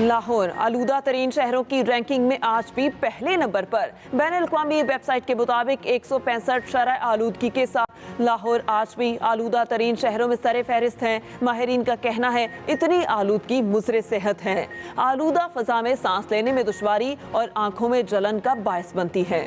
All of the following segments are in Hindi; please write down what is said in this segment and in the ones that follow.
लाहौर आलूदा तरीन शहरों की रैंकिंग में आज भी पहले नंबर पर। बैनुल-अक़वामी वेबसाइट के मुताबिक 165 शरह आलूदगी के साथ लाहौर आज भी आलूदा तरीन शहरों में सरे फहरिस्त हैं। माहिरीन का कहना है इतनी आलूदगी मुज़र सेहत है। आलूदा फ़ज़ा में सांस लेने में दुश्वारी और आंखों में जलन का बायस बनती है।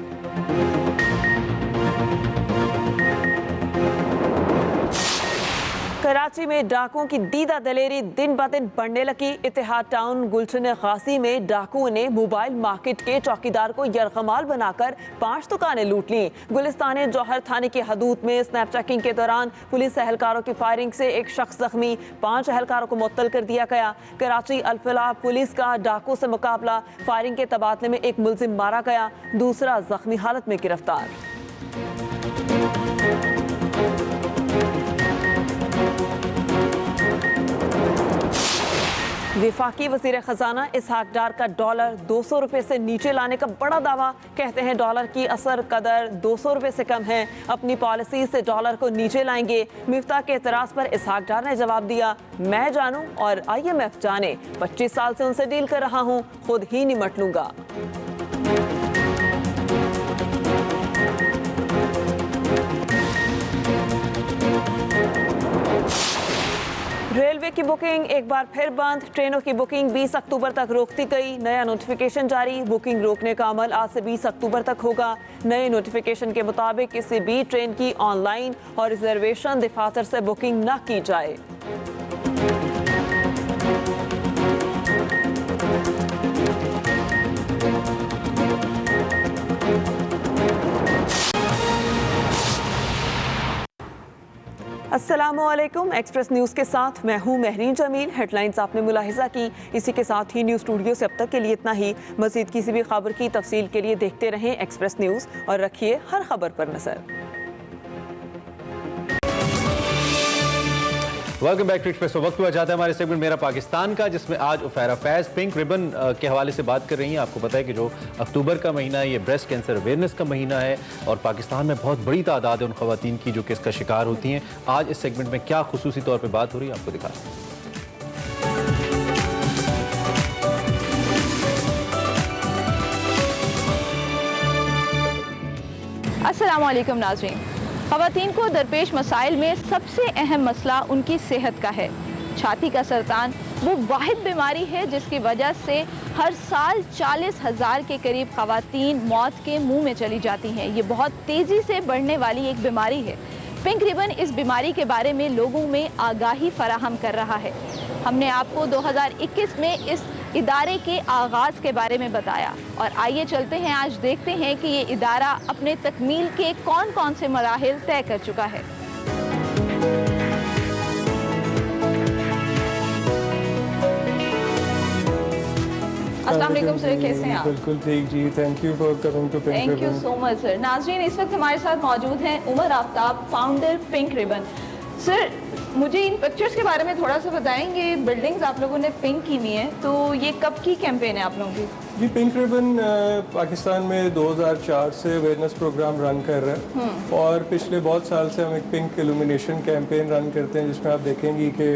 कराची में डाकुओं की दीदा दलेरी दिन ब दिन बढ़ने लगी। इत्तेहाद टाउन गुलशन गाजी में डाकुओं ने मोबाइल मार्केट के चौकीदार को यरगमाल बनाकर 5 दुकानें लूट लीं। गुलिस्तान जौहर थाने की हदूद में स्नैप चेकिंग के दौरान पुलिस एहलकारों की फायरिंग से एक शख्स जख्मी, 5 एहलकारों को मुअत्तल कर दिया गया। कराची अल-फलाह पुलिस का डाकू से मुकाबला, फायरिंग के तबादले में एक मुलजिम मारा गया, दूसरा जख्मी हालत में गिरफ्तार। वफाकी वज़ीर ख़जाना इसहाक डार का डॉलर 200 रुपये से नीचे लाने का बड़ा दावा। कहते हैं डॉलर की असर कदर 200 रुपये से कम है, अपनी पॉलिसी से डॉलर को नीचे लाएंगे। मिफ्ता के एतराज़ पर इसहाक डार ने जवाब दिया, मैं जानूं और IMF जाने, 25 साल से उनसे डील कर रहा हूं, खुद ही निमट लूंगा। रेलवे की बुकिंग एक बार फिर बंद। ट्रेनों की बुकिंग 20 अक्टूबर तक रोकती गई। नया नोटिफिकेशन जारी। बुकिंग रोकने का अमल आज से 20 अक्टूबर तक होगा। नए नोटिफिकेशन के मुताबिक किसी भी ट्रेन की ऑनलाइन और रिजर्वेशन दफातर से बुकिंग न की जाए। अस्सलामुअलैकुम, एक्सप्रेस न्यूज़ के साथ मैं हूं महरीन जमील। हेडलाइंस आपने मुलाहिजा की, इसी के साथ ही न्यूज़ स्टूडियो से अब तक के लिए इतना ही। मज़ीद किसी भी खबर की तफसील के लिए देखते रहें एक्सप्रेस न्यूज़ और रखिए हर खबर पर नज़र। Welcome back to Express. वक्त हुआ जाता है हमारे सेगमेंट मेरा पाकिस्तान का, जिसमें आज उफैरा फैज़ पिंक रिबन के हवाले से बात कर रही हैं। आपको पता है कि जो अक्टूबर का महीना है ये ब्रेस्ट कैंसर अवेयरनेस का महीना है और पाकिस्तान में बहुत बड़ी तादाद है उन ख़वातीन की जो कि इसका शिकार होती हैं। आज इस सेगमेंट में क्या खुसूसी तौर पर बात हो रही है आपको दिखा रहे हैं। अस्सलामु अलैकुम नाज़रीन। ख़वातीन को दरपेश मसाइल में सबसे अहम मसला उनकी सेहत का है। छाती का सरतान वो वाहिद बीमारी है जिसकी वजह से हर साल 40,000 के करीब ख़वातीन मौत के मुंह में चली जाती हैं। ये बहुत तेज़ी से बढ़ने वाली एक बीमारी है। पिंक रिबन इस बीमारी के बारे में लोगों में आगाही फराहम कर रहा है। हमने आपको 2021 में इस इदारे के आगाज़ के बारे में बताया और आइए चलते हैं, आज देखते हैं कि ये इदारा अपने तकमील के कौन कौन से मराहिल तय कर चुका है। अस्सलाम वालेकुम सर, कैसे हैं आप? बिल्कुल ठीक जी, thank you for coming to pink ribbon. Thank you so much sir. नाज़रीन, इस वक्त हमारे साथ मौजूद हैं Umar Aftab, founder pink ribbon. Sir, मुझे इन पिक्चर्स के बारे में थोड़ा सा बताएंगे। बिल्डिंग्स आप लोगों ने पिंक की हुई हैं, तो ये कब की कैंपेन है आप लोगों की? जी, पिंक रिबन पाकिस्तान में 2004 से अवेयरनेस प्रोग्राम रन कर रहा है और पिछले बहुत साल से हम एक पिंक इल्यूमिनेशन कैंपेन रन करते हैं, जिसमें आप देखेंगी कि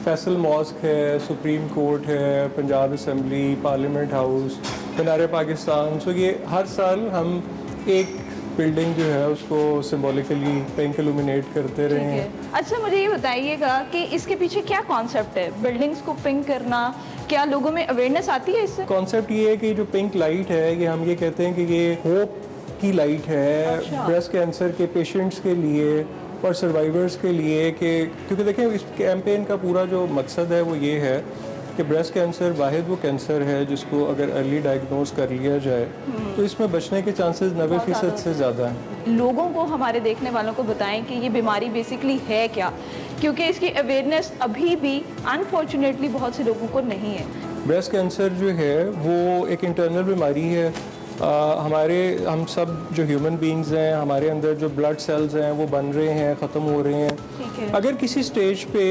फैसल मॉस्क है, सुप्रीम कोर्ट है, पंजाब असम्बली, पार्लियामेंट हाउस, मीनार पाकिस्तान। सो ये हर साल हम एक बिल्डिंग जो है उसको सिंबॉलिकली पिंक इल्यूमिनेट करते रहे हैं। अच्छा, मुझे ये बताइएगा कि इसके पीछे क्या कॉन्सेप्ट है? बिल्डिंग्स को पिंक करना, क्या लोगों में अवेयरनेस आती है इससे? कॉन्सेप्ट ये है कि जो पिंक लाइट है कि हम ये कहते हैं कि ये होप की लाइट है। अच्छा। ब्रेस्ट कैंसर के पेशेंट्स के लिए और सर्वाइवर्स के लिए, कि क्योंकि देखें इस कैंपेन का पूरा जो मकसद है वो ये है कि ब्रेस्ट कैंसर वाहिद वो कैंसर है जिसको अगर अर्ली डायग्नोज कर लिया जाए तो इसमें बचने के चांसेस 90% से ज़्यादा हैं। लोगों को, हमारे देखने वालों को बताएं कि ये बीमारी बेसिकली है क्या, क्योंकि इसकी अवेयरनेस अभी भी अनफॉर्चुनेटली बहुत से लोगों को नहीं है। ब्रेस्ट कैंसर जो है वो एक इंटरनल बीमारी है हम सब जो ह्यूमन बीइंग्स हैं, हमारे अंदर जो ब्लड सेल्स हैं वो बन रहे हैं, ख़त्म हो रहे हैं। ठीक है। अगर किसी स्टेज पे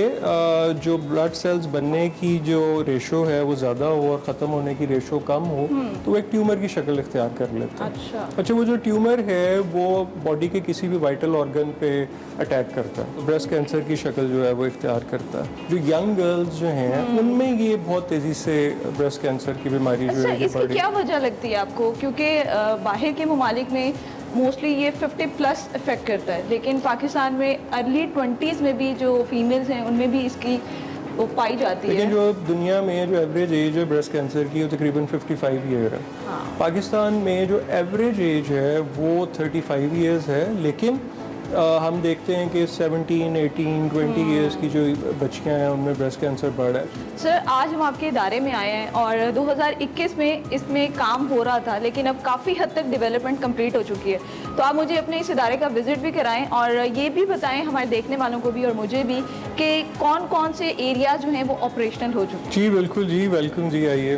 जो ब्लड सेल्स बनने की जो रेशो है वो ज़्यादा हो और ख़त्म होने की रेशो कम हो तो वो एक ट्यूमर की शक्ल इख्तियार कर लेता है। अच्छा, वो जो ट्यूमर है वो बॉडी के किसी भी वाइटल ऑर्गन पे अटैक करता है, तो ब्रेस्ट कैंसर की शक्ल जो है वो इख्तियार करता है। जो यंग गर्ल्स जो हैं उनमें ये बहुत तेज़ी से ब्रेस्ट कैंसर की बीमारी जो अच्छा, है ये इसकी बढ़ क्या वजह लगती है आपको? क्योंकि बाहर के ममालिक में मोस्टली ये 50+ इफेक्ट करता है, लेकिन पाकिस्तान में अर्ली 20s में भी जो फीमेल्स हैं उनमें भी इसकी वो पाई जाती है। लेकिन जो दुनिया में जो एवरेज एज है ब्रेस्ट कैंसर की वो तकरीबन 55 ईयर है। पाकिस्तान में जो एवरेज एज है वो 35 ईयर्स है, लेकिन हम देखते हैं कि 17, 18, 20 ईयर्स की जो बच्चियां हैं उनमें ब्रेस्ट कैंसर बढ़ रहा है। सर, आज हम आपके इदारे में आए हैं और 2021 में इसमें काम हो रहा था, लेकिन अब काफ़ी हद तक डेवलपमेंट कंप्लीट हो चुकी है। तो आप मुझे अपने इस इदारे का विजिट भी कराएं और ये भी बताएं हमारे देखने वालों को भी और मुझे भी कि कौन कौन से एरिया जो हैं वो ऑपरेशनल हो चुके हैं। जी बिल्कुल जी, वेलकम जी, आइए।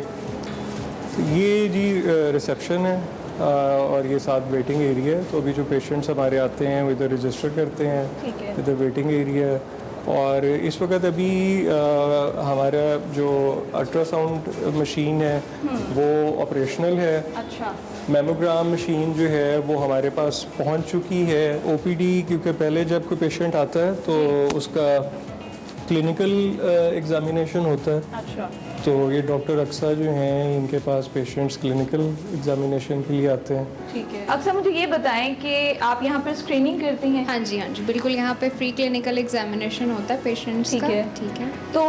ये जी रिसेप्शन है और ये साथ वेटिंग एरिया है। तो अभी जो पेशेंट्स हमारे आते हैं वो इधर रजिस्टर करते हैं, ठीक है। इधर वेटिंग एरिया है। और इस वक्त अभी हमारा जो अल्ट्रासाउंड मशीन है वो ऑपरेशनल है। अच्छा, मेमोग्राम मशीन जो है वो हमारे पास पहुंच चुकी है। ओपीडी, क्योंकि पहले जब कोई पेशेंट आता है तो उसका क्लिनिकल एग्जामिनेशन होता है। अच्छा, तो ये डॉक्टर अक्सा जो हैं इनके पास पेशेंट्स क्लिनिकल एग्जामिनेशन के लिए आते हैं। ठीक है। अक्सर मुझे ये बताएं कि आप यहाँ पर स्क्रीनिंग करती हैं? हाँ जी बिल्कुल, यहाँ पे फ्री क्लिनिकल एग्जामिनेशन होता है पेशेंट्स का। ठीक है। तो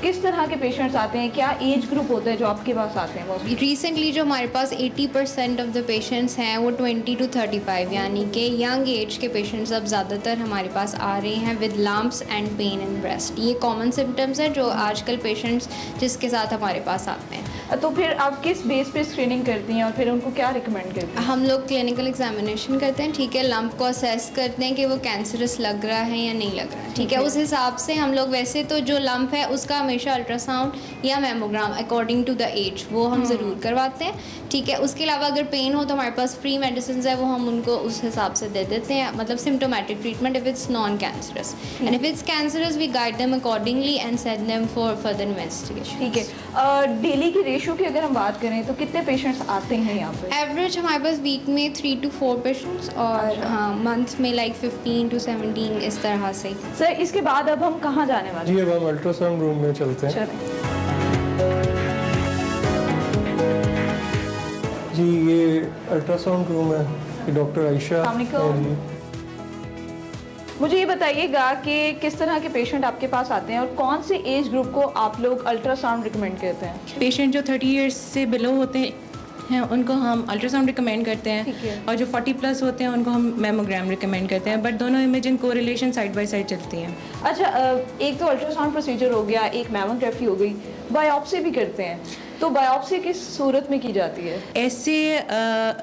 किस तरह के पेशेंट्स आते हैं, क्या एज ग्रुप होता है जो आपके पास आते हैं? वो रिसेंटली जो हमारे पास 80% ऑफ द पेशेंट्स हैं वो 20 to 35 यानी कि यंग एज के पेशेंट्स अब ज़्यादातर हमारे पास आ रहे हैं with lumps and pain in breast. ये कॉमन सिम्टम्स हैं जो आजकल पेशेंट्स जिसके साथ हमारे पास आते हैं। तो फिर आप किस बेस पे स्क्रीनिंग करती हैं और फिर उनको क्या रिकमेंड करती हैं? हम लोग क्लिनिकल एग्जामिनेशन करते हैं, ठीक है, लंप को असेस करते हैं कि वो कैंसरस लग रहा है या नहीं लग रहा है, ठीक है। उस हिसाब से हम लोग, वैसे तो जो लंप है उसका हमेशा अल्ट्रासाउंड या mammogram according to the age वो हम ज़रूर करवाते हैं, ठीक है। उसके अलावा अगर पेन हो तो हमारे पास फ्री मेडिसिन है वो हम उनको उस हिसाब से दे देते हैं, मतलब symptomatic treatment if it's non cancerous, and if it's cancerous we guide them accordingly and send them for further investigation. ठीक है। डेली की रेशो की अगर हम बात करें तो कितने पेशेंट्स आते हैं यहाँ पे? एवरेज हमारे पास वीक में 3 to 4 पेशेंट्स और हाँ मंथ में लाइक 15 to 17 इस तरह से। सर, इसके बाद अब हम कहाँ जाने वाले जी अब हम अल्ट्रासाउंड रूम में चलते हैं। चलें। जी ये अल्ट्रासाउंड रूम है, ये डॉक्टर आयशा अस्सलाम वालेकुम। हैं जी। मुझे ये बताइएगा कि किस तरह के पेशेंट आपके पास आते हैं और कौन से एज ग्रुप को आप लोग अल्ट्रासाउंड रिकमेंड करते हैं? पेशेंट जो 30 इयर्स से बिलो होते हैं उनको हम अल्ट्रासाउंड रिकमेंड करते ठीक हैं है। और जो 40+ होते हैं उनको हम मेमोग्राम रिकमेंड करते हैं, बट दोनों imaging correlation side by side चलती हैं। अच्छा, एक तो अल्ट्रासाउंड प्रोसीजर हो गया, एक मैमोग्राफी हो गई, बायोप्सी भी करते हैं। तो बायोप्सी किस सूरत में की जाती है? ऐसे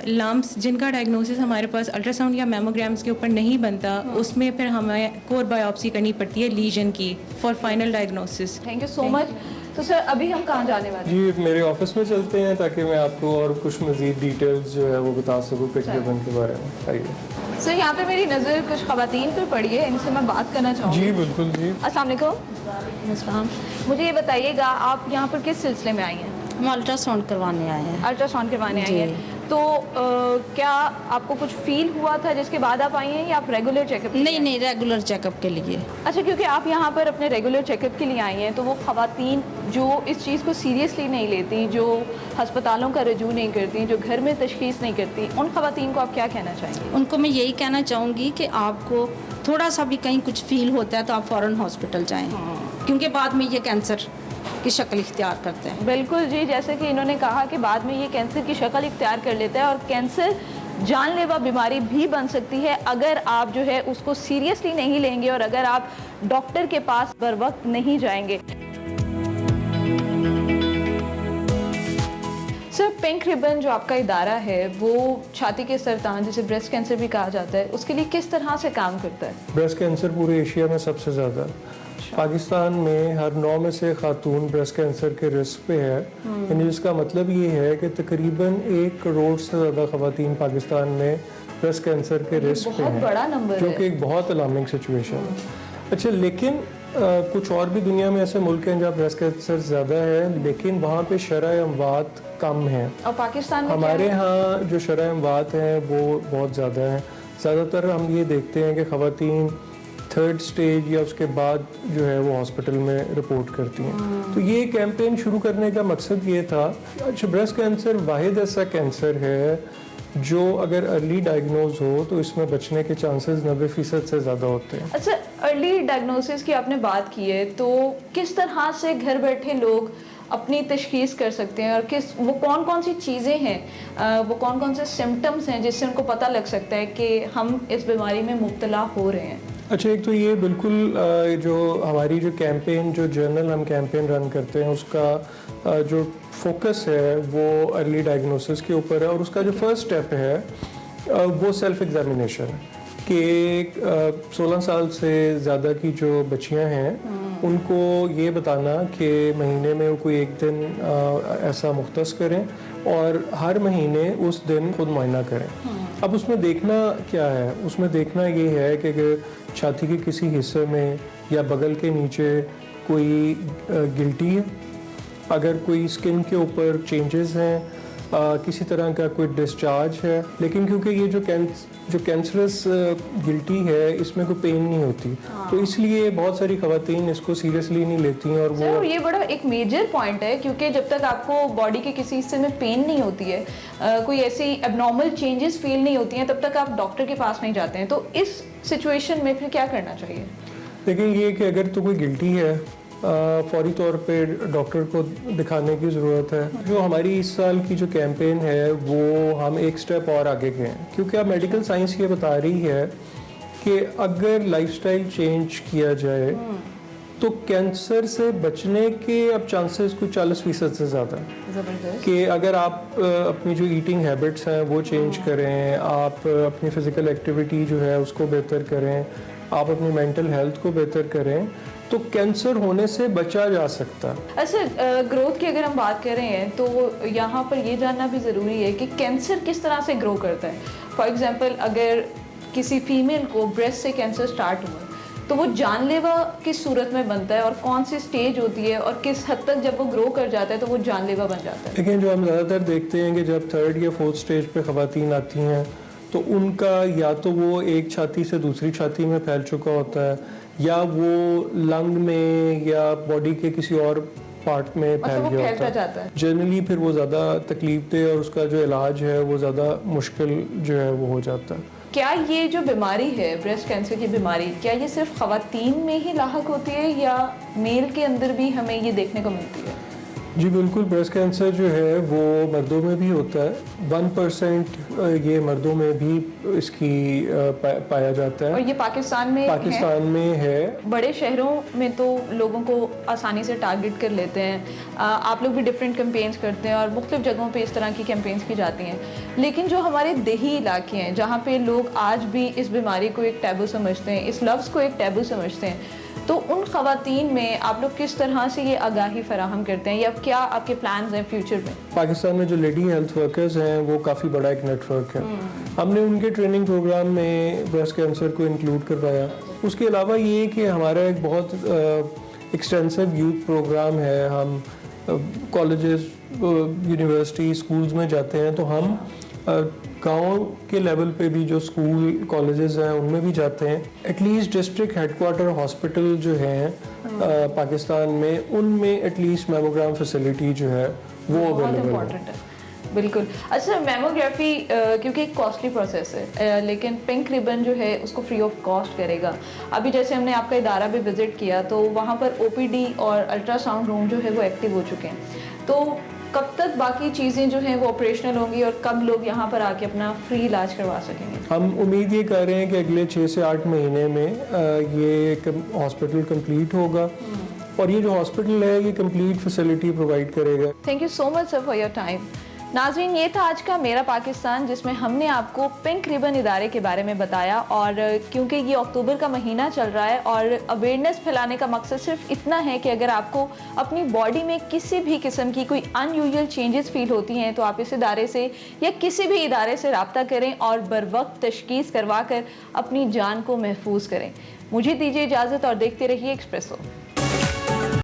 लम्प्स जिनका डायग्नोसिस हमारे पास अल्ट्रासाउंड या मेमोग्राम्स के ऊपर नहीं बनता उसमें फिर हमें कोर बायोप्सी करनी पड़ती है लीजन की for final diagnosis. Thank you so much. तो सर अभी हम कहाँ जाने वाले हैं? जी मेरे ऑफिस में चलते हैं ताकि मैं आपको और कुछ मज़ीद डिटेल्स जो है वो बता सकूँ पिंक रिबन के बारे में। आइए। सर, यहाँ पे मेरी नज़र कुछ ख़वातीन पर पड़ी है, इनसे मैं बात करना चाहूँगी। जी बिल्कुल जी। अस्सलाम वालेकुम। मुझे ये बताइएगा आप यहाँ पर किस सिलसिले में आई हैं? हम अल्ट्रासाउंड करवाने आए हैं। अल्ट्रासाउंड करवाने आई हैं। तो क्या आपको कुछ फील हुआ था जिसके बाद आप आई हैं या आप रेगुलर चेकअप? नहीं रेगुलर चेकअप के लिए। अच्छा, क्योंकि आप यहाँ पर अपने रेगुलर चेकअप के लिए आई हैं तो वो ख़वातीन जो इस चीज़ को सीरियसली नहीं लेती, जो हस्पतालों का रजू नहीं करती, जो घर में तशख़ीस नहीं करती, उन ख़वातीन को आप क्या कहना चाहेंगे? उनको मैं यही कहना चाहूँगी कि आपको थोड़ा सा भी कहीं कुछ फील होता है तो आप फ़ौरन हॉस्पिटल जाएँ, क्योंकि बाद में ये कैंसर की शक्ल इख्तियार करते हैं। बिल्कुल जी, जैसे कि इन्होंने कहा कि बाद में ये कैंसर की शक्ल इख्तियार कर लेता है और कैंसर जानलेवा बीमारी भी बन सकती है अगर आप जो है उसको सीरियसली नहीं लेंगे और अगर आप डॉक्टर के पास बर वक्त नहीं जाएंगे। सर, पिंक रिबन जो आपका इदारा है वो छाती के सरतान जिसे ब्रेस्ट कैंसर भी कहा जाता है उसके लिए किस तरह से काम करता है? ब्रेस्ट कैंसर पूरे एशिया में सबसे ज़्यादा पाकिस्तान में हर 9 में से खातून ब्रेस्ट कैंसर के रिस्क पे है, यानी जिसका मतलब ये है कि तकरीबन 1 करोड़ से ज़्यादा ख़वातीन पाकिस्तान में ब्रेस्ट कैंसर के रिस्क पे बहुत हैं, बड़ा नंबर जो है। कि एक बहुत अलार्मिंग सिचुएशन है। अच्छा, लेकिन कुछ और भी दुनिया में ऐसे मुल्क हैं जहाँ ब्रेस्ट कैंसर ज़्यादा है, लेकिन वहाँ पे शरह अमवात कम है। और पाकिस्तान में हमारे यहाँ जो शरह अमवात हैं वो बहुत ज़्यादा हैं। ज़्यादातर हम ये देखते हैं कि ख़वातीन 3rd स्टेज या उसके बाद जो है वो हॉस्पिटल में रिपोर्ट करती हैं। तो ये कैंपेन शुरू करने का मकसद ये था। अच्छा, ब्रेस्ट कैंसर वाहिद ऐसा कैंसर है जो अगर अर्ली डायग्नोज हो तो इसमें बचने के चांसेस 90% से ज़्यादा होते हैं। अच्छा, अर्ली डायग्नोसिस की आपने बात की है, तो किस तरह से घर बैठे लोग अपनी तशखीस कर सकते हैं और वो कौन कौन सी चीज़ें हैं, वो कौन कौन से सिम्टम्स हैं जिससे उनको पता लग सकता है कि हम इस बीमारी में मुब्तला हो रहे हैं? अच्छा, एक तो ये बिल्कुल जो हमारी जो कैंपेन, जो जर्नल हम कैंपेन रन करते हैं, उसका जो फोकस है वो अर्ली डायग्नोसिस के ऊपर है। और उसका जो फर्स्ट स्टेप है वो सेल्फ एग्जामिनेशन है कि 16 साल से ज़्यादा की जो बच्चियां हैं उनको ये बताना कि महीने में वो कोई एक दिन ऐसा मुख्तस करें और हर महीने उस दिन खुद मुआयना करें। अब उसमें देखना क्या है? उसमें देखना ये है कि अगर छाती के किसी हिस्से में या बगल के नीचे कोई गिल्टी है, अगर कोई स्किन के ऊपर चेंजेस हैं, किसी तरह का कोई डिस्चार्ज है, लेकिन क्योंकि ये जो कैंसरस गिल्टी है इसमें कोई पेन नहीं होती, तो इसलिए बहुत सारी ख़वातीन इसको सीरियसली नहीं लेती हैं। और वो ये बड़ा एक मेजर पॉइंट है, क्योंकि जब तक आपको बॉडी के किसी हिस्से में पेन नहीं होती है, कोई ऐसी एबनॉर्मल चेंजेस फील नहीं होती हैं, तब तक आप डॉक्टर के पास नहीं जाते हैं। तो इस सिचुएशन में फिर क्या करना चाहिए? लेकिन ये कि अगर तो कोई गिल्टी है, फौरी तौर पे डॉक्टर को दिखाने की ज़रूरत है। जो हमारी इस साल की जो कैंपेन है वो हम एक स्टेप और आगे गए हैं, क्योंकि अब मेडिकल साइंस ये बता रही है कि अगर लाइफस्टाइल चेंज किया जाए तो कैंसर से बचने के अब चांसेस कुछ 40% से ज़्यादा है। ज़बरदस्त। कि अगर आप अपनी जो ईटिंग हैबिट्स हैं वो चेंज करें, आप अपनी फ़िज़िकल एक्टिविटी जो है उसको बेहतर करें, आप अपनी मेंटल हेल्थ को बेहतर करें, तो कैंसर होने से बचा जा सकता है। अच्छा, ग्रोथ की अगर हम बात कर रहे हैं तो यहाँ पर ये जानना भी ज़रूरी है कि कैंसर किस तरह से ग्रो करता है। फॉर एग्जांपल, अगर किसी फीमेल को ब्रेस्ट से कैंसर स्टार्ट हुआ तो वो जानलेवा किस सूरत में बनता है और कौन सी स्टेज होती है और किस हद तक जब वो ग्रो कर जाता है तो वो जानलेवा बन जाता है? लेकिन जो हम ज़्यादातर देखते हैं कि जब 3rd या 4th स्टेज पे ख़वातीन आती हैं तो उनका या तो वो एक छाती से दूसरी छाती में फैल चुका होता है, या वो लंग में या बॉडी के किसी और पार्ट में फैल गया होता है। जनरली फिर वो ज़्यादा तकलीफ दे और उसका जो इलाज है वो ज़्यादा मुश्किल जो है वो हो जाता है। क्या ये जो बीमारी है, ब्रेस्ट कैंसर की बीमारी, क्या ये सिर्फ ख़वातीन में ही लाहक होती है या मेल के अंदर भी हमें ये देखने को मिलती है? जी बिल्कुल, ब्रेस्ट कैंसर जो है वो मर्दों में भी होता है। 1% ये मर्दों में भी इसकी पाया जाता है। और ये पाकिस्तान में है। बड़े शहरों में तो लोगों को आसानी से टारगेट कर लेते हैं। आप लोग भी डिफरेंट कैंपेन्स करते हैं और मुख्तलिफ जगहों पे इस तरह की कैंपेन्स की जाती हैं, लेकिन जो हमारे देही इलाके हैं जहाँ पे लोग आज भी इस बीमारी को एक टैबू समझते हैं, इस लफ्ज़ को एक टैबू समझते हैं, तो उन ख़वातीन में आप लोग किस तरह से ये आगाही फराहम करते हैं या क्या आपके प्लान्स हैं फ्यूचर में? पाकिस्तान में जो लेडी हेल्थ वर्कर्स हैं वो काफ़ी बड़ा एक नेटवर्क है। हमने उनके ट्रेनिंग प्रोग्राम में ब्रेस्ट कैंसर को इंक्लूड करवाया। उसके अलावा ये कि हमारा एक बहुत एक्सटेंसिव यूथ प्रोग्राम है। हम कॉलेजेस, यूनिवर्सिटी, स्कूल्स में जाते हैं, तो हम गांव के लेवल पे भी जो स्कूल कॉलेजेस हैं उनमें भी जाते हैं। एटलीस्ट डिस्ट्रिक्ट हेडक्वार्टर हॉस्पिटल जो हैं पाकिस्तान में, उनमें एटलीस्ट मेमोग्राम फैसिलिटी जो है वो अवेलेबल है। बिल्कुल। अच्छा, मेमोग्राफी क्योंकि एक कॉस्टली प्रोसेस है, लेकिन पिंक रिबन जो है उसको फ्री ऑफ कॉस्ट करेगा। अभी जैसे हमने आपका इदारा भी विजिट किया तो वहाँ पर OPD और अल्ट्रासाउंड रूम जो है वो एक्टिव हो चुके हैं। तो कब तक बाकी चीज़ें जो हैं वो ऑपरेशनल होंगी और कब लोग यहाँ पर आके अपना फ्री इलाज करवा सकेंगे? हम उम्मीद ये कर रहे हैं कि अगले 6 से 8 महीने में ये हॉस्पिटल कंप्लीट होगा और ये जो हॉस्पिटल है ये कंप्लीट फैसिलिटी प्रोवाइड करेगा। Thank you so much sir for your time. नाज़रीन, ये था आज का मेरा पाकिस्तान, जिसमें हमने आपको पिंक रिबन इदारे के बारे में बताया। और क्योंकि ये अक्टूबर का महीना चल रहा है और अवेयरनेस फैलाने का मकसद सिर्फ इतना है कि अगर आपको अपनी बॉडी में किसी भी किस्म की कोई अनयूजुअल चेंजेस फील होती हैं तो आप इस इदारे से या किसी भी इदारे से रब्ता करें और बर वक्त तशखीस करवा कर अपनी जान को महफूज करें। मुझे दीजिए इजाज़त और देखते रहिए एक्सप्रेसो।